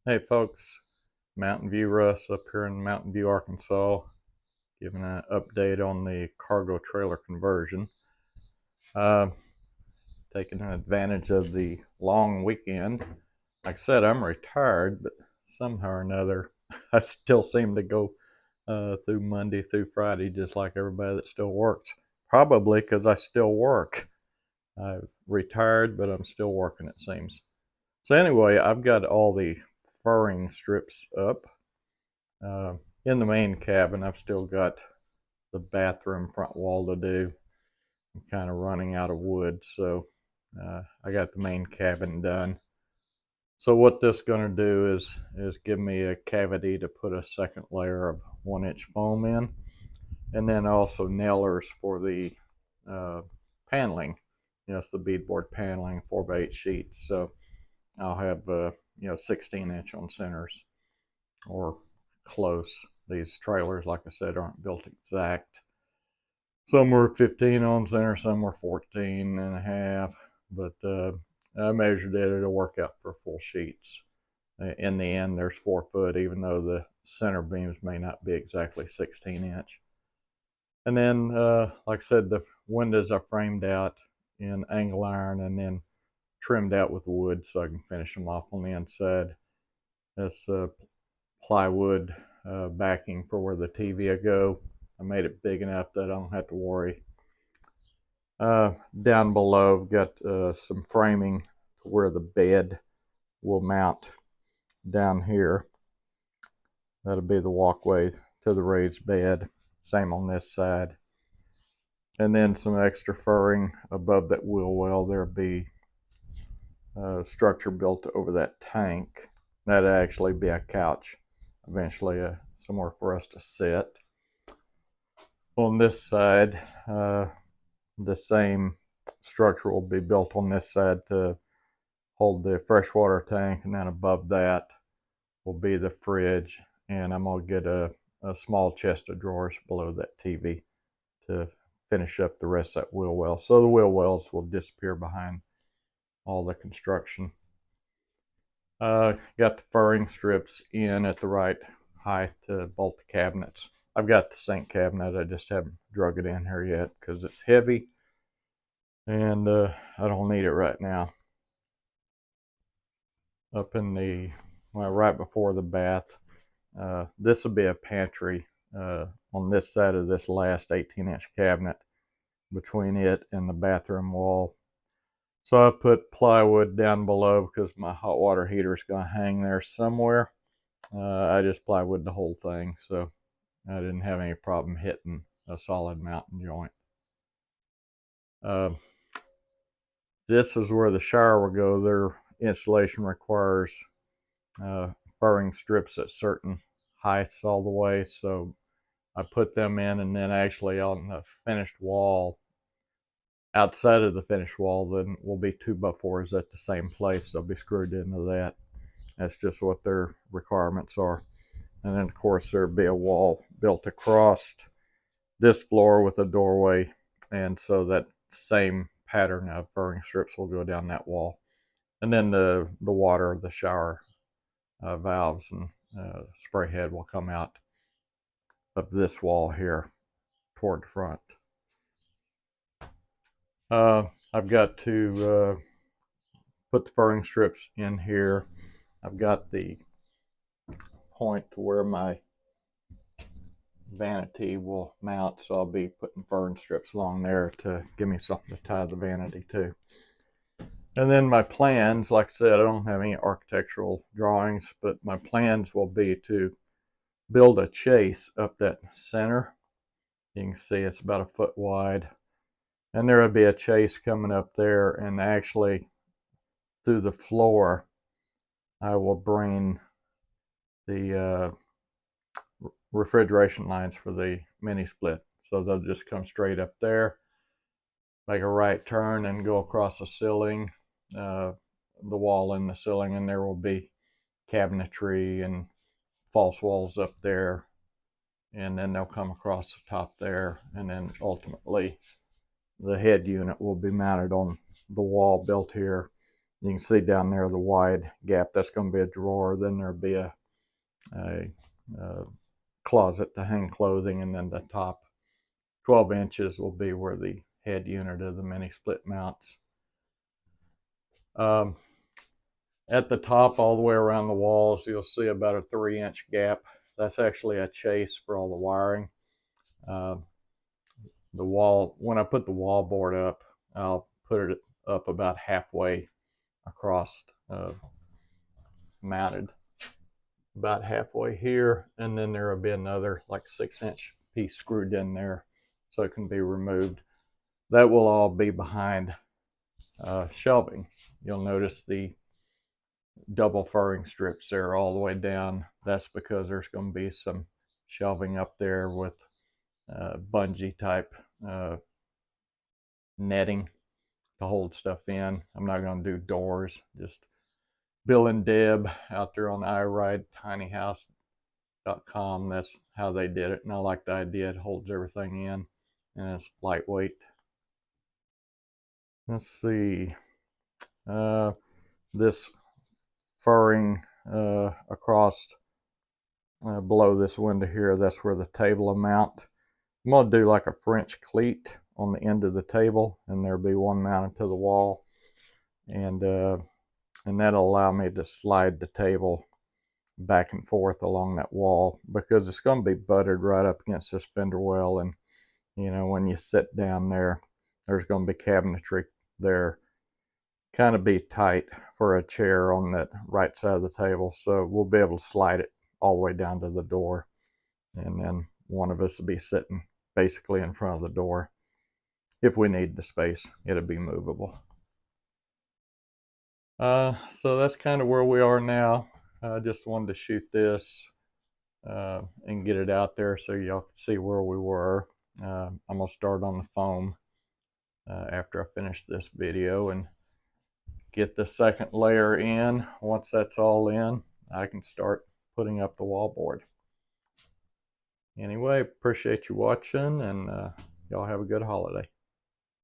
Hey folks, Mountain View Russ up here in Mountain View, Arkansas, giving an update on the cargo trailer conversion. Uh, Taking advantage of the long weekend. Like I said, I'm retired, but somehow or another, I still seem to go through Monday through Friday just like everybody that still works. Probably because I still work. I've retired, but I'm still working, it seems. So, anyway, I've got all the furring strips up. Uh, in the main cabin, I've still got the bathroom front wall to do. I'm kind of running out of wood, so I got the main cabin done. So what this is going to do is give me a cavity to put a second layer of 1-inch foam in, and then also nailers for the uh, paneling. It's the beadboard paneling, 4x8 sheets. So I'll have 16-inch on centers or close. These trailers, like I said, aren't built exact. Some were 15 on center, some were 14 and a half, but I measured it. It'll work out for full sheets. In the end, there's 4 foot, even though the center beams may not be exactly 16-inch. And then, like I said, the windows are framed out in angle iron and then trimmed out with wood so I can finish them off on the inside. This plywood backing for where the TV will go. I made it big enough that I don't have to worry. Down below, I've got some framing to where the bed will mount down here. That'll be the walkway to the raised bed. Same on this side. And then some extra furring above that wheel well. There'll be a structure built over that tank. That'll actually be a couch eventually, somewhere for us to sit. On this side, the same structure will be built on this side to hold the freshwater tank, and then above that will be the fridge, and I'm going to get a small chest of drawers below that TV to finish up the rest of that wheel well. So the wheel wells will disappear behind all the construction. Got the furring strips in at the right height to bolt the cabinets. I've got the sink cabinet. I just haven't drug it in here yet because it's heavy and I don't need it right now. Up in the, well, right before the bath, this will be a pantry on this side of this last 18-inch cabinet between it and the bathroom wall. So I put plywood down below because my hot water heater is going to hang there somewhere. I just plywood the whole thing, so I didn't have any problem hitting a solid mounting joint. Uh, this is where the shower will go. Their installation requires furring strips at certain heights all the way, so I put them in, and then actually on the finished wall, outside of the finished wall, then will be 2x4s at the same place. They'll be screwed into that. That's just what their requirements are. And then, of course, there'll be a wall built across this floor with a doorway, and so that same pattern of furring strips will go down that wall. And then the water, the shower valves and spray head will come out of this wall here toward the front. I've got to put the furring strips in here. I've got the point to where my vanity will mount, so I'll be putting furring strips along there to give me something to tie the vanity to. And then my plans, like I said, I don't have any architectural drawings, but my plans will be to build a chase up that center. You can see it's about 1 foot wide. And there will be a chase coming up there, and actually through the floor, I will bring the refrigeration lines for the mini split. So they'll just come straight up there, make a right turn, and go across the ceiling, the wall and the ceiling, and there will be cabinetry and false walls up there. And then they'll come across the top there, and then ultimately the head unit will be mounted on the wall built here, You can see down there the wide gap, that's going to be a drawer. Then there'll be a closet to hang clothing, and then the top 12 inches will be where the head unit of the mini split mounts. At the top, all the way around the walls, you'll see about a 3-inch gap. That's actually a chase for all the wiring. The wall, when I put the wall board up, I'll put it up about halfway across, mounted about halfway here, and then there will be another like 6-inch piece screwed in there so it can be removed. That will all be behind shelving. You'll notice the double furring strips there all the way down. That's because there's going to be some shelving up there with bungee type netting to hold stuff in. I'm not going to do doors. Just Bill and Deb out there on iRideTinyHouse.com, that's how they did it, and I like the idea. It holds everything in and it's lightweight. Let's see, this furring across below this window here, that's where the table will mount. I'm going to do like a French cleat on the end of the table, and there'll be one mounted to the wall, and that'll allow me to slide the table back and forth along that wall, because it's going to be buttered right up against this fender well, and you know, when you sit down there, there's going to be cabinetry there, kind of be tight for a chair on that right side of the table, so we'll be able to slide it all the way down to the door, and then one of us will be sitting basically in front of the door. If we need the space, it'll be movable. So that's kind of where we are now. I just wanted to shoot this and get it out there so y'all can see where we were. I'm going to start on the foam after I finish this video and get the second layer in. Once that's all in, I can start putting up the wallboard. Anyway, appreciate you watching, and y'all have a good holiday.